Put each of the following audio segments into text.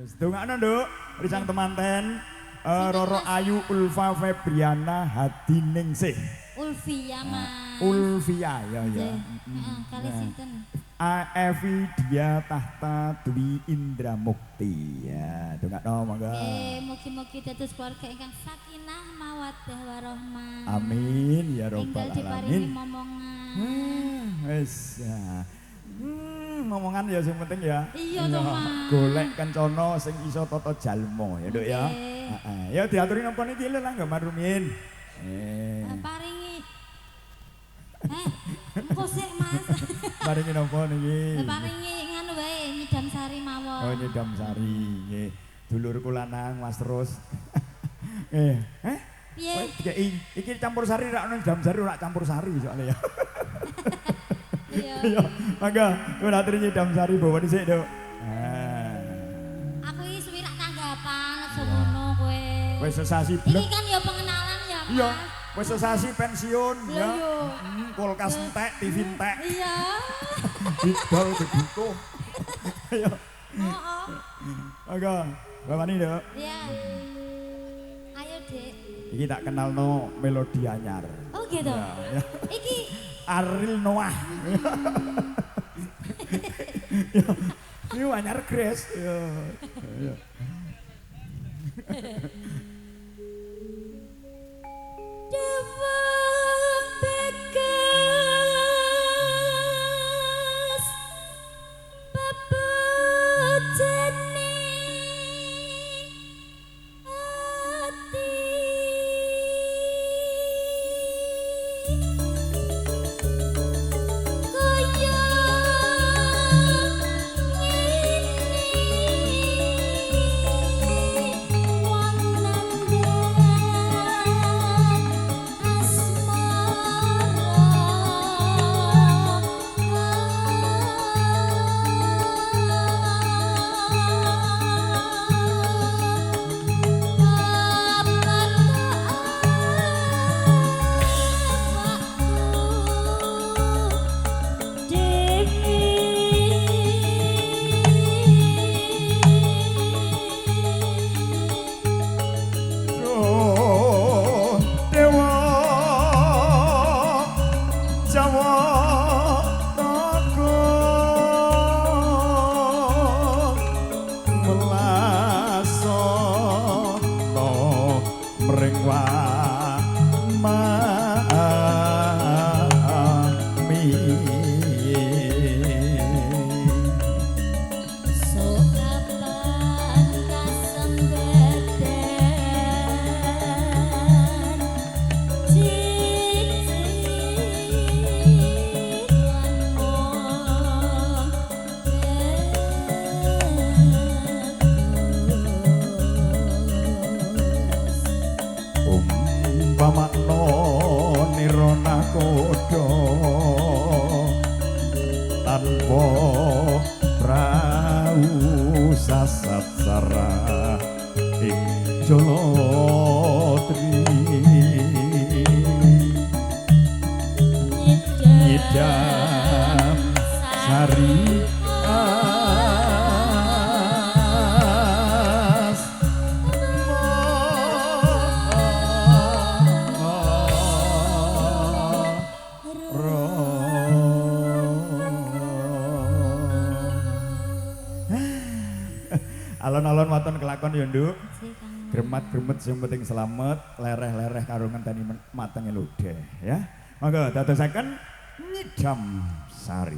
Sedongakno, Nduk. Risang temanten Roro Ayu Ulfa Febriana Hadiningsih. Ulfia, Mas. Ulfia ya. Kali sinten? Evi Dia Tahta Dwi Indra Mukti. Ya, dongakno monggo. Mugi-mugi dados keluarga ingkang sakinah mawaddah warahmah. Amin ya rabbal Enggal diparingi momongan. Wis ya. Ngomongan ya sing penting ya. Iya to, Mas. Golek kencana sing iso tata jalma ya, Nduk ya. Heeh. Ya diaturi napa niki lho Langga Marumin. Paringi. Engko sik, Mas. Paringi napa niki? Paringi nganu wae nyidam sari mawon. Oh, nyidam sari nggih. Dulurku lanang Mas Terus. Piye? Iki campur sari rak ono nyidam sari ora campur sari soalnya ya. Iya. Mangga, kula aturi nyidam sari bawa dhisik, Nduk. Aku iki suwi rak tanggapan aja ngono kowe. Wis sesasi blek. Iki kan ya pengenalan ya, Mas. Iya. Wis sesasi pensiun ya. Kulkas entek, TV entek. Iya. Didol dibutuh. Ayo. Heeh. Mangga, bawani, Nduk. Iya. Ayo, Dik. Iki tak kenalno melodi anyar. Oh, gitu. Ya. Iki Ariel Noah. Ini anyar Grace. Ya. Dewang bekas babajane ati kaya ngene Alon-alon waton kelakon ya, Nduk. Gremet-gremet sing penting selamat, lereh-lereh karo ngenteni matenge lodeh ya. Monggo dadosaken nyidam sari.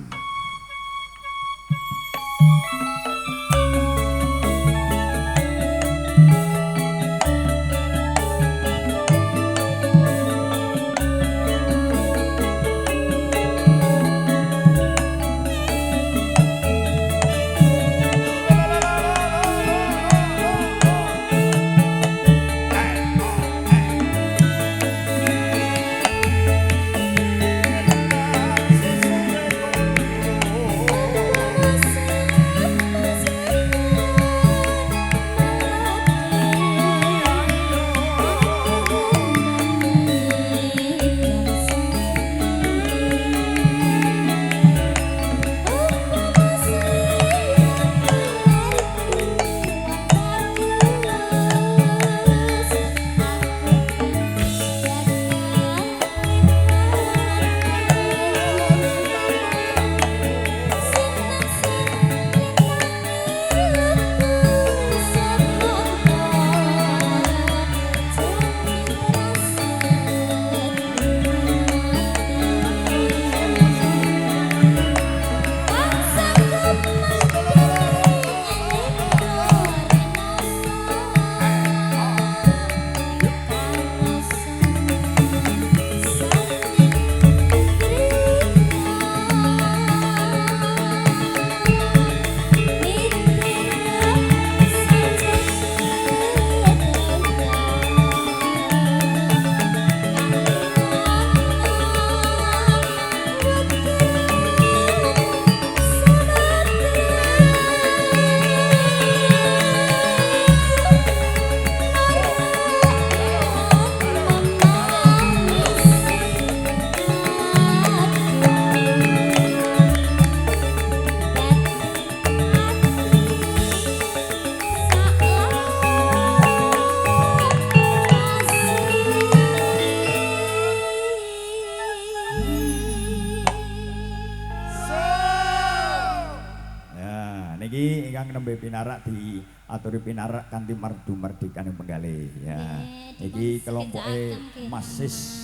nembe pinarak diaturi pinarak kanthi mardu merdekane penggalih ya. Iki kelompoke Masis.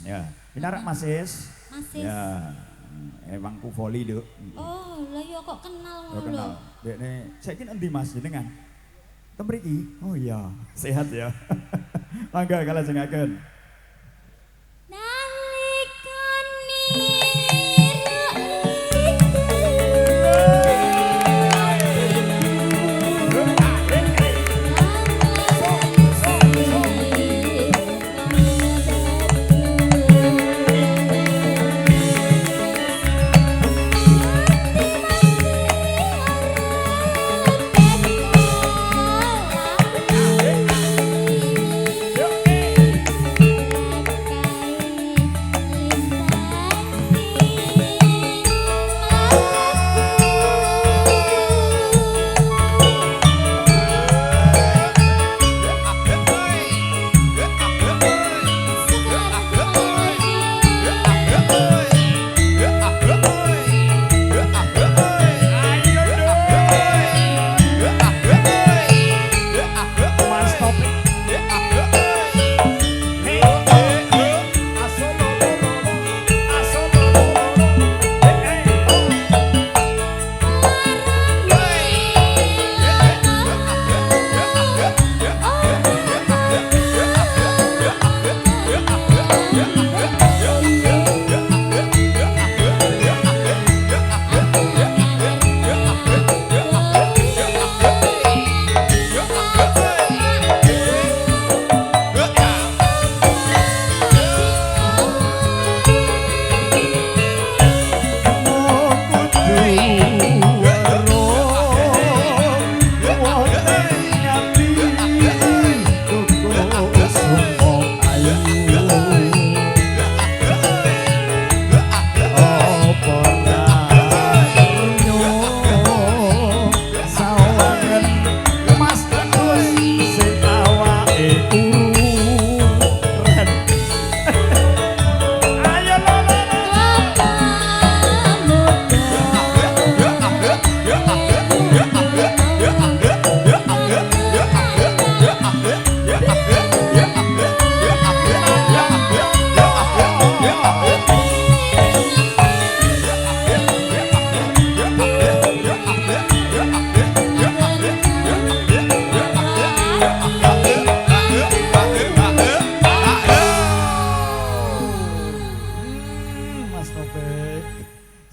Ya, pinarak Masis. Masis. Ya. Emang ku voli, Duk. Oh, lah ya kok kenal Oh, ngono kenal. lho. Dekne saiki endi Mas jenengan? Tem mriki. Oh iya, sehat ya. Mangga kalajengaken.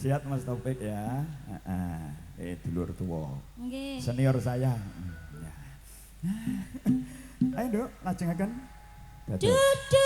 Sihat Mas Taufik ya. Dulur tua. Nggih. Senior saya. Ya. Ayo, Duk, lajengaken. Dudukku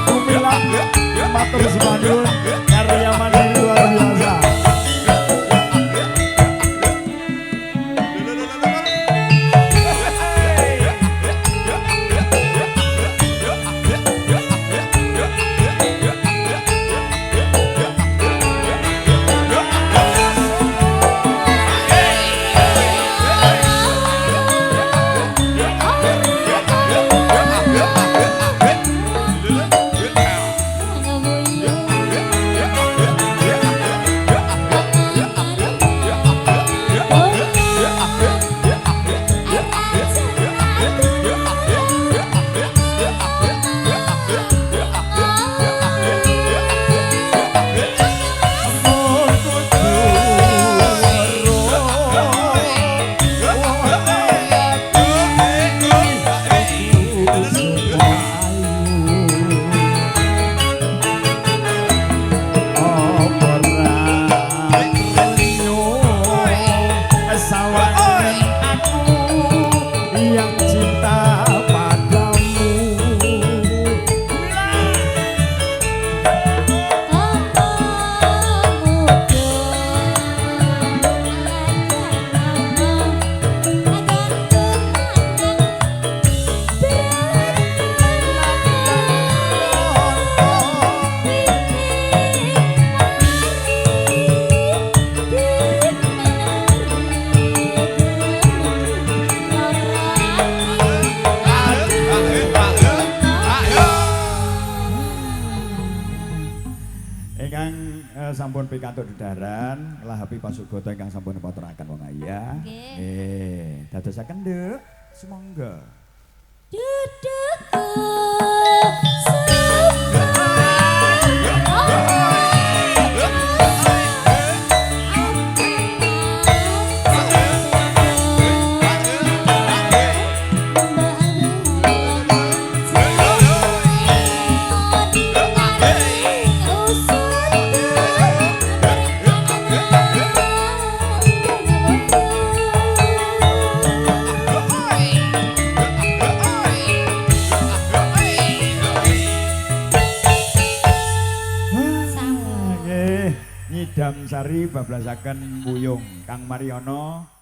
Gumilang sampun pikantuk dedaran nglahapi pasugata ingkang sampun dipaturaken wong ayah. Nggih. Dadosaken Nduk. Sumangga. Duduk Nyidam sari bablasaken Buyung Kang Mariono